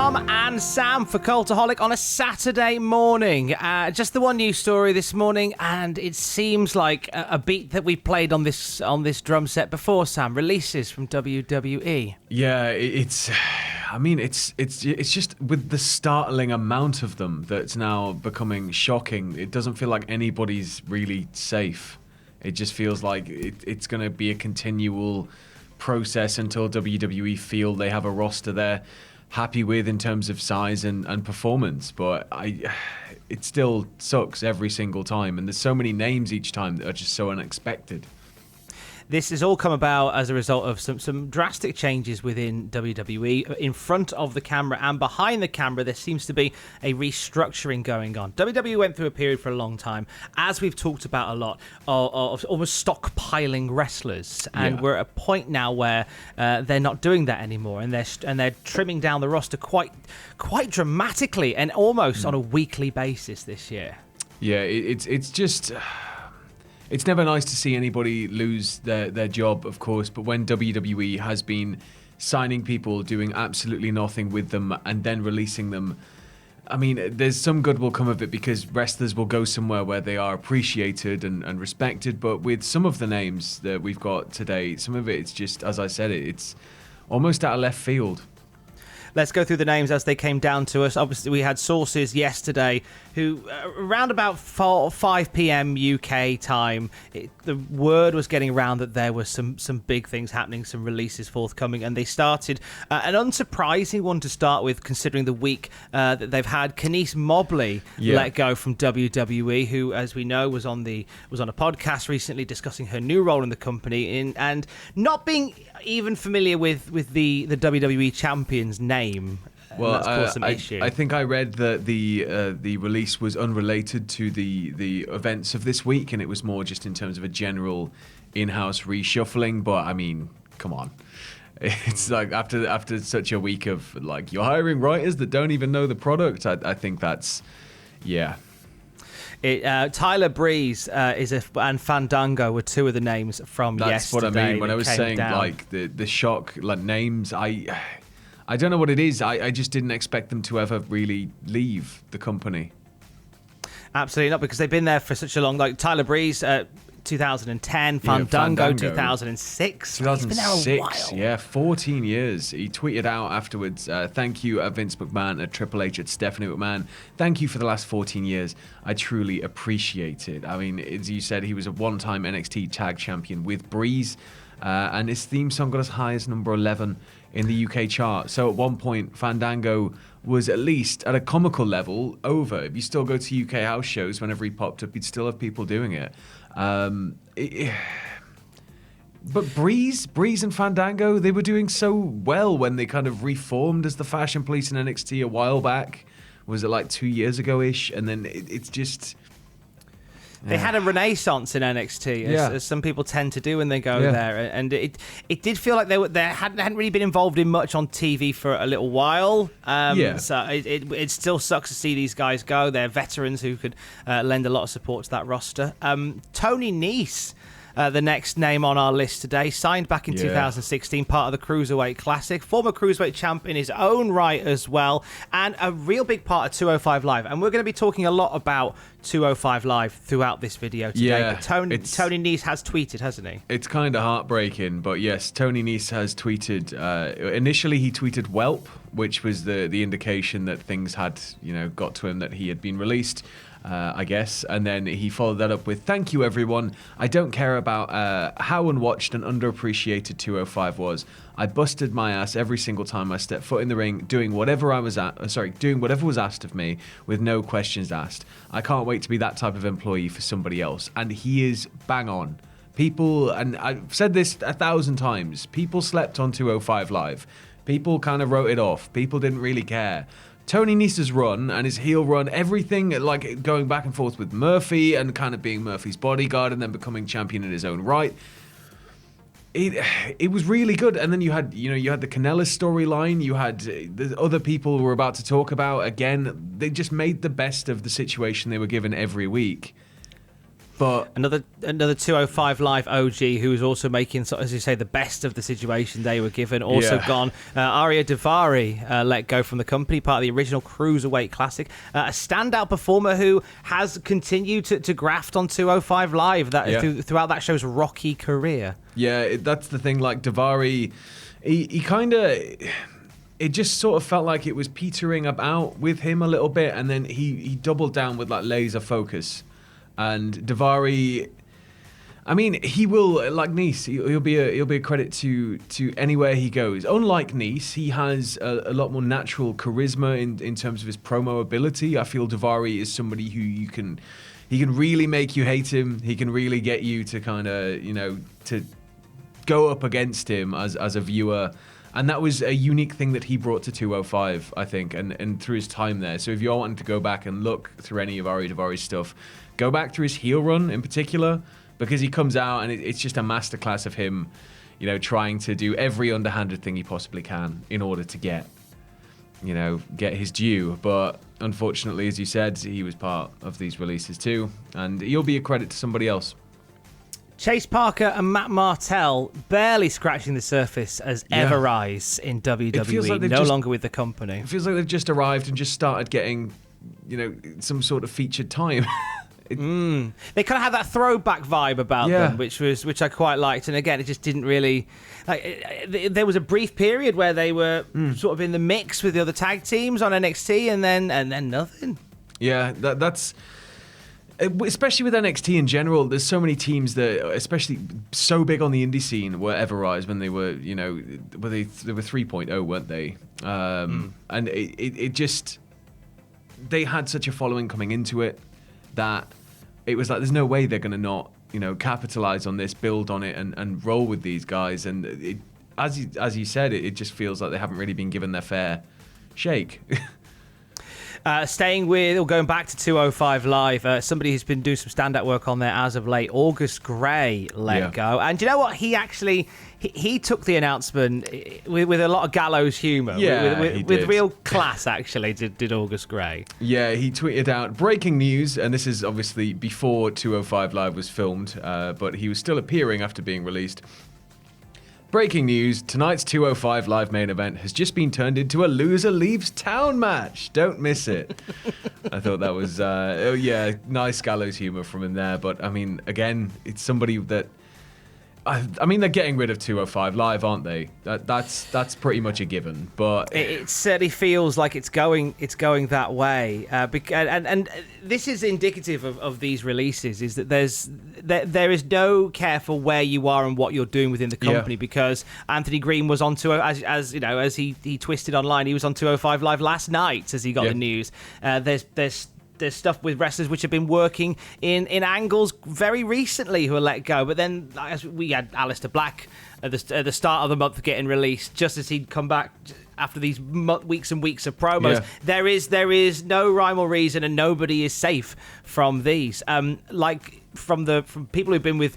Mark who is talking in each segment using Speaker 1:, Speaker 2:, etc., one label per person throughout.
Speaker 1: Tom and Sam for Cultaholic on a Saturday morning. Just the one news story this morning, and it seems like a beat that we played on this drum set before, Sam. Releases from WWE.
Speaker 2: Yeah, it's just with the startling amount of them that's now becoming shocking. It doesn't feel like anybody's really safe. It just feels like it's going to be a continual process until WWE feel they have a roster they're happy with in terms of size and performance. But it still sucks every single time, and there's so many names each time that are just so unexpected.
Speaker 1: This has all come about as a result of some drastic changes within WWE. In front of the camera and behind the camera, there seems to be a restructuring going on. WWE went through a period for a long time, as we've talked about a lot, of almost stockpiling wrestlers. And we're at a point now where they're not doing that anymore, and they're trimming down the roster quite dramatically and almost on a weekly basis this year.
Speaker 2: Yeah, it's just... It's never nice to see anybody lose their job, of course, but when WWE has been signing people, doing absolutely nothing with them, and then releasing them, I mean, there's some good will come of it because wrestlers will go somewhere where they are appreciated and respected, but with some of the names that we've got today, some of it's just, as I said, it's almost out of left field.
Speaker 1: Let's go through the names as they came down to us. Obviously, we had sources yesterday who, around about 5 p.m. UK time, the word was getting around that there was some big things happening, some releases forthcoming, and they started an unsurprising one to start with, considering the week that they've had. Kenice Mobley let go from WWE, who, as we know, was on a podcast recently discussing her new role in the company and not being even familiar with the WWE Champion's name.
Speaker 2: Well,
Speaker 1: that's caused some issue.
Speaker 2: I think I read that the release was unrelated to the events of this week, and it was more just in terms of a general in-house reshuffling. But I mean, come on. It's like after such a week of like you're hiring writers that don't even know the product. I think that's
Speaker 1: Tyler Breeze and Fandango were two of the names from yesterday.
Speaker 2: That's what I mean when I was saying down. Like the shock like names. I don't know what it is. I just didn't expect them to ever really leave the company. Absolutely
Speaker 1: not, because they've been there for such a long. Like Tyler Breeze, 2010, Fandango 2006.
Speaker 2: 2006,
Speaker 1: he's been there a while.
Speaker 2: Yeah, 14 years. He tweeted out afterwards, thank you at Vince McMahon, at Triple H, at Stephanie McMahon. Thank you for the last 14 years. I truly appreciate it. I mean, as you said, he was a one-time NXT Tag Champion with Breeze, and his theme song got as high as number 11 in the UK chart. So at one point, Fandango was at least at a comical level over. If you still go to UK house shows, whenever he popped up, you'd still have people doing it. But Breeze and Fandango, they were doing so well when they kind of reformed as the Fashion Police in NXT a while back. Was it like 2 years ago-ish? And then it's just...
Speaker 1: They had a renaissance in NXT, as some people tend to do when they go there, and it did feel like they hadn't really been involved in much on TV for a little while. So it still sucks to see these guys go. They're veterans who could lend a lot of support to that roster. Tony Nese, the next name on our list today, signed back in 2016, part of the Cruiserweight Classic, former Cruiserweight champ in his own right as well, and a real big part of 205 Live. And we're going to be talking a lot about 205 Live throughout this video today.
Speaker 2: Yeah,
Speaker 1: but Tony Nese has tweeted, hasn't he?
Speaker 2: It's kind of heartbreaking, but yes, Tony Nese has tweeted. Initially, he tweeted "Whelp," which was the indication that things had got to him, that he had been released. I guess, and then he followed that up with "Thank you, everyone. I don't care about how unwatched and underappreciated 205 was. I busted my ass every single time I stepped foot in the ring, doing whatever was asked of me, with no questions asked. I can't wait to be that type of employee for somebody else." And he is bang on. People, and I've said this 1,000 times, people slept on 205 Live. People kind of wrote it off. People didn't really care. Tony Nese's run and his heel run, everything like going back and forth with Murphy and kind of being Murphy's bodyguard and then becoming champion in his own right. It was really good. And then you had the Kanellis storyline. You had the other people we're about to talk about. Again, they just made the best of the situation they were given every week. But
Speaker 1: another 205 Live OG who was also making, as you say, the best of the situation they were given, also gone. Ariya Daivari let go from the company, part of the original Cruiserweight Classic. A standout performer who has continued to graft on 205 Live throughout that show's rocky career.
Speaker 2: Yeah, that's the thing. Like Daivari, he kind of... It just sort of felt like it was petering about with him a little bit, and then he doubled down with like laser focus. And Daivari, I mean, he will, like Nice, he'll be a credit to anywhere he goes. Unlike Nice, he has a lot more natural charisma in terms of his promo ability. I feel Daivari is somebody who he can really make you hate him. He can really get you to kind of, to go up against him as a viewer. And that was a unique thing that he brought to 205, I think, and through his time there. So if you're wanting to go back and look through any of Ariya Daivari's stuff, go back through his heel run in particular, because he comes out and it's just a masterclass of him, trying to do every underhanded thing he possibly can in order to get his due. But unfortunately, as you said, he was part of these releases too, and he'll be a credit to somebody else.
Speaker 1: Chase Parker and Matt Martell barely scratching the surface as Ever-Rise in WWE, like longer with the company.
Speaker 2: It feels like they've just arrived and just started getting, some sort of featured time.
Speaker 1: They kind of had that throwback vibe about them, which I quite liked. And again, it just didn't really... there was a brief period where they were sort of in the mix with the other tag teams on NXT, and then nothing.
Speaker 2: Yeah, that's... Especially with NXT in general, there's so many teams that, especially so big on the indie scene, were Ever-Rise when they were, they were 3.0, weren't they? And it just, they had such a following coming into it that it was like, there's no way they're going to not, capitalize on this, build on it, and roll with these guys. And as you said, it just feels like they haven't really been given their fair shake.
Speaker 1: Going back to 205 Live, somebody who's been doing some stand-up work on there as of late, August Gray, let go. And do you know what? He took the announcement with a lot of gallows humour.
Speaker 2: Yeah,
Speaker 1: with real class, actually, did August Gray.
Speaker 2: Yeah, he tweeted out, breaking news, and this is obviously before 205 Live was filmed, but he was still appearing after being released. Breaking news, tonight's 205 Live main event has just been turned into a loser leaves town match. Don't miss it. I thought that was, nice gallows humor from him there. But, I mean, again, it's somebody that... I mean, they're getting rid of 205 Live, aren't they? That's pretty much a given. But
Speaker 1: it certainly feels like it's going that way. And this is indicative of these releases, is that there is no care for where you are and what you're doing within the company, because Anthony Green was on as he twisted online. He was on 205 Live last night as he got the news. There's stuff with wrestlers which have been working in angles very recently who are let go. But then as we had Aleister Black at the start of the month getting released, just as he'd come back after these weeks and weeks of promos. Yeah. There is no rhyme or reason, and nobody is safe from these. Like from people who've been with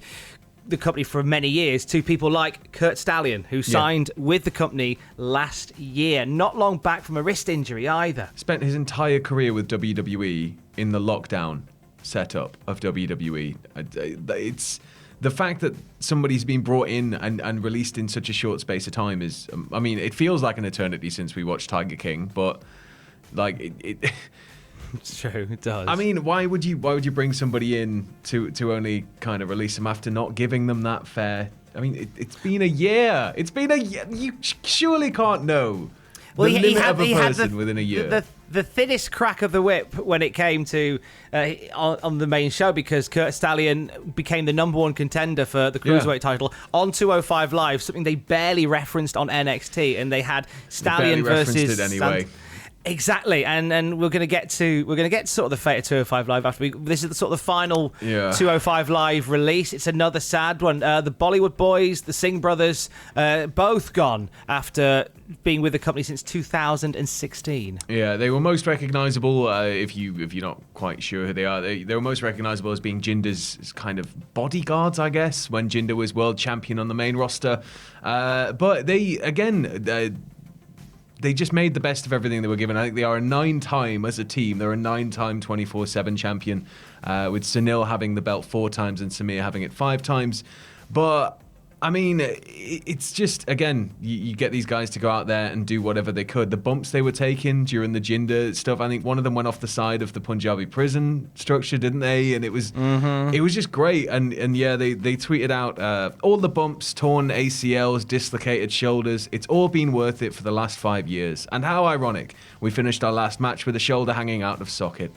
Speaker 1: the company for many years, to people like Kurt Stallion, who signed with the company last year, not long back from a wrist injury either.
Speaker 2: Spent his entire career with WWE in the lockdown setup of WWE. It's the fact that somebody's been brought in and released in such a short space of time is, I mean, it feels like an eternity since we watched Tiger King, but like it
Speaker 1: It's true, it does.
Speaker 2: I mean, why would you bring somebody in to only kind of release them after not giving them that fair? I mean, it's been a year. It's been a year. You surely can't know the limit of a person within a year.
Speaker 1: The thinnest crack of the whip when it came to on the main show, because Kurt Stallion became the number one contender for the Cruiserweight title on 205 Live, something they barely referenced on NXT, and they had Stallion versus
Speaker 2: it anyway.
Speaker 1: Exactly, and we're going to get sort of the fate of 205 Live after this is the sort of the final 205 Live release. It's another sad one. The Bollywood Boys, the Singh Brothers, both gone after being with the company since 2016.
Speaker 2: Yeah, they were most recognisable. If you're not quite sure who they are, they were most recognisable as being Jinder's kind of bodyguards, I guess, when Jinder was world champion on the main roster. But they again. they just made the best of everything they were given. I think they are a 9-time, as a team, they're a 9-time 24/7 champion, with Sunil having the belt 4 times and Samir having it 5 times. But I mean, it's just, again, you get these guys to go out there and do whatever they could. The bumps they were taking during the Jinder stuff, I think one of them went off the side of the Punjabi prison structure, didn't they? And it was just great. And yeah, they tweeted out all the bumps, torn ACLs, dislocated shoulders. It's all been worth it for the last 5 years. And how ironic, we finished our last match with a shoulder hanging out of socket.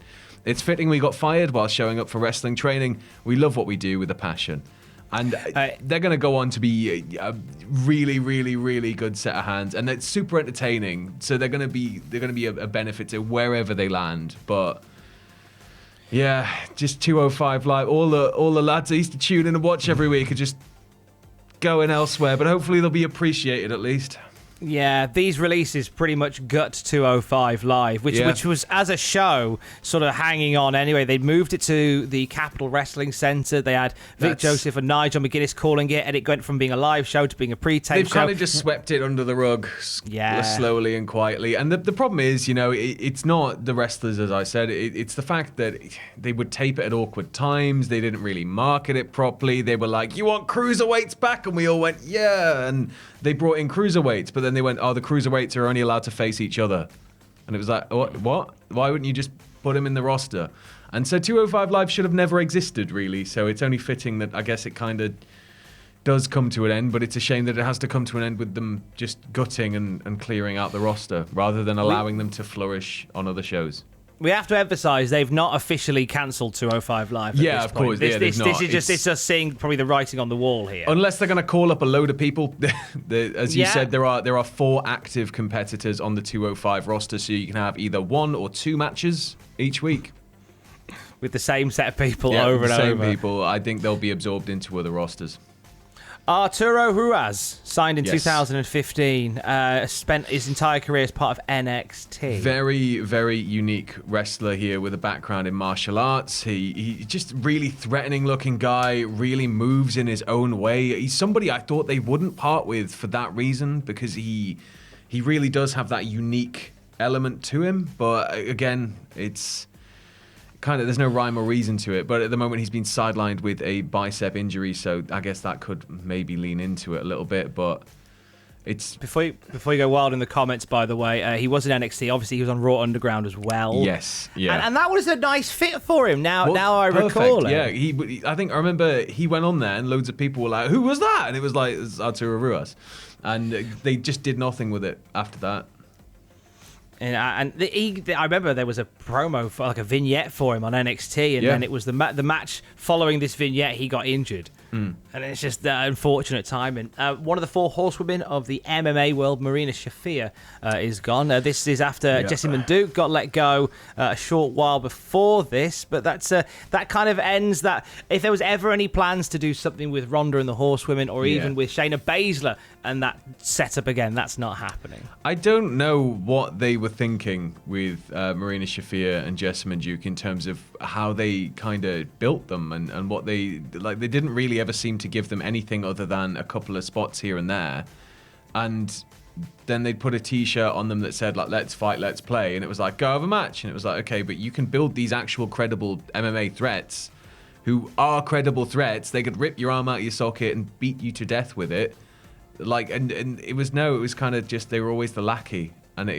Speaker 2: It's fitting we got fired while showing up for wrestling training. We love what we do with a passion. And they're going to go on to be a really, really, really good set of hands, and it's super entertaining. So they're going to be a benefit to wherever they land. But yeah, just 205 Live. All the lads I used to tune in and watch every week are just going elsewhere. But hopefully they'll be appreciated at least.
Speaker 1: Yeah, these releases pretty much gut 205 Live, which was, as a show, sort of hanging on anyway. They moved it to the Capital Wrestling Centre. They had Vic Joseph and Nigel McGuinness calling it, and it went from being a live show to being a pre-tape show.
Speaker 2: They've kind of just swept it under the rug, slowly and quietly. And the problem is, it's not the wrestlers, as I said. It's the fact that they would tape it at awkward times. They didn't really market it properly. They were like, "You want cruiserweights back?" And we all went, "Yeah." And they brought in cruiserweights, but then they went, "Oh, the cruiserweights are only allowed to face each other." And it was like, what? Why wouldn't you just put them in the roster? And so 205 Live should have never existed, really. So it's only fitting that I guess it kind of does come to an end, but it's a shame that it has to come to an end with them just gutting and clearing out the roster rather than allowing them to flourish on other shows.
Speaker 1: We have to emphasise they've not officially cancelled 205 Live.
Speaker 2: Yeah, of course.
Speaker 1: This is just seeing probably the writing on the wall here.
Speaker 2: Unless they're going to call up a load of people. As you said, there are 4 active competitors on the 205 roster, so you can have either 1 or 2 matches each week.
Speaker 1: With the same set of people over and over.
Speaker 2: Same people. I think they'll be absorbed into other rosters.
Speaker 1: Arturo Ruiz, signed in 2015, spent his entire career as part of NXT.
Speaker 2: Very, very unique wrestler here with a background in martial arts. He just really threatening looking guy, really moves in his own way. He's somebody I thought they wouldn't part with for that reason, because he really does have that unique element to him. But again, it's kind of, there's no rhyme or reason to it, but at the moment he's been sidelined with a bicep injury, so I guess that could maybe lean into it a little bit. But it's
Speaker 1: before you go wild in the comments, by the way, he was in NXT. Obviously, he was on Raw Underground as well.
Speaker 2: Yes, yeah,
Speaker 1: and that was a nice fit for him. Now I recall it.
Speaker 2: Yeah, I remember he went on there, and loads of people were like, "Who was that?" And it was like, it's Arturo Ruiz, and they just did nothing with it after that.
Speaker 1: And I remember there was a promo for like a vignette for him on NXT, and then it was the match following this vignette he got injured, and it's just unfortunate timing. One of the 4 horsewomen of the MMA world, Marina Shafia, is gone. This is after Jessamine Duke got let go a short while before this, but that kind of ends that. If there was ever any plans to do something with Ronda and the horsewomen, or even with Shayna Baszler and that setup again, that's not happening.
Speaker 2: I don't know what they were thinking with Marina Shafia and Jessamine Duke in terms of how they kind of built them and what they like. They didn't really ever seem to give them anything other than a couple of spots here and there, and then they'd put a t-shirt on them that said like, "Let's fight, let's play," and it was like, "Go have a match," and it was like, okay, but you can build these actual credible MMA threats who are credible threats. They could rip your arm out of your socket and beat you to death with it. Like, and it was kind of just, they were always the lackey, and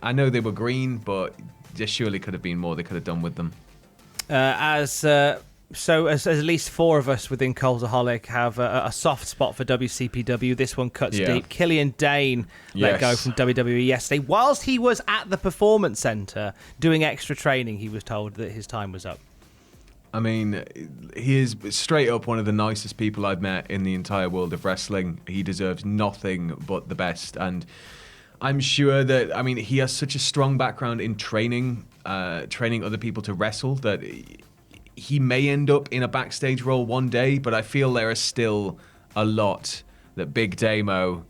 Speaker 2: I know they were green, but there surely could have been more they could have done with them.
Speaker 1: As at least 4 of us within Cultaholic have a soft spot for WCPW. This one cuts deep. Killian Dain let go from WWE yesterday. Whilst he was at the Performance Center doing extra training, he was told that his time was up.
Speaker 2: I mean, he is straight up one of the nicest people I've met in the entire world of wrestling. He deserves nothing but the best. And I'm sure that, I mean, he has such a strong background in training other people to wrestle that he may end up in a backstage role one day, but I feel there is still a lot that Big Damo,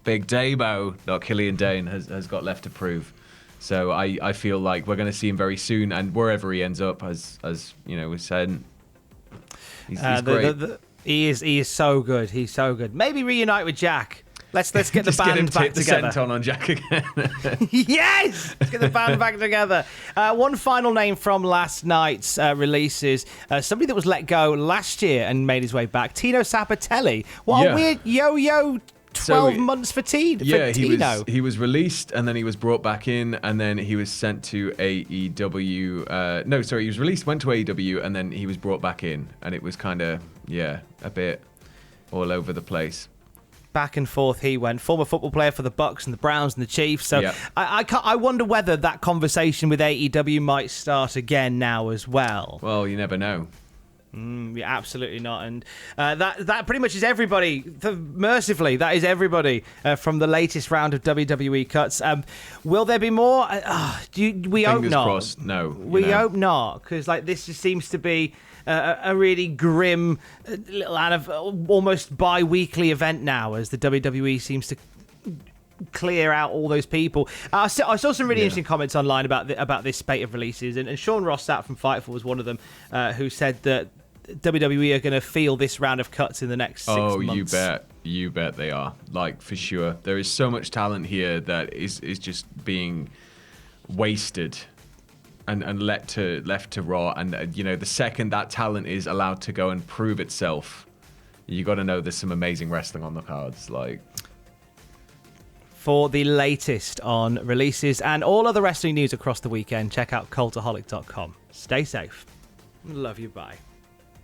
Speaker 2: not Killian Dain, has got left to prove. So I feel like we're going to see him very soon, and wherever he ends up, as you know, we said, he's great.
Speaker 1: He is so good. He's so good. Maybe reunite with Jack. Let's get the band back together.
Speaker 2: The senton on Jack again.
Speaker 1: Yes! Let's get the band back together. One final name from last night's releases. Somebody that was let go last year and made his way back. Tino Sabbatelli. What a weird yo-yo 12 months for Tino.
Speaker 2: He was released and then he was brought back in and then he was sent to AEW. He was released, went to AEW, and then he was brought back in. And it was kind of, a bit all over the place.
Speaker 1: Back and forth he went. Former football player for the Bucks and the Browns and the Chiefs. So I wonder whether that conversation with AEW might start again now as well.
Speaker 2: Well, you never know.
Speaker 1: Absolutely not. And that pretty much is everybody. Mercifully, that is everybody from the latest round of WWE cuts. Will there be more? We hope not.
Speaker 2: Crossed, no.
Speaker 1: We hope not, because this just seems to be a really grim, little kind of almost bi-weekly event now, as the WWE seems to clear out all those people. I saw some really interesting comments online about this spate of releases, and Sean Ross Sapp from Fightful was one of them, who said that WWE are going to feel this round of cuts in the next 6 months.
Speaker 2: You bet they are. For sure. There is so much talent here that is just being wasted and left to Raw. And the second that talent is allowed to go and prove itself, you got to know there's some amazing wrestling on the cards.
Speaker 1: For the latest on releases and all other wrestling news across the weekend, check out cultaholic.com. Stay safe. Love you. Bye.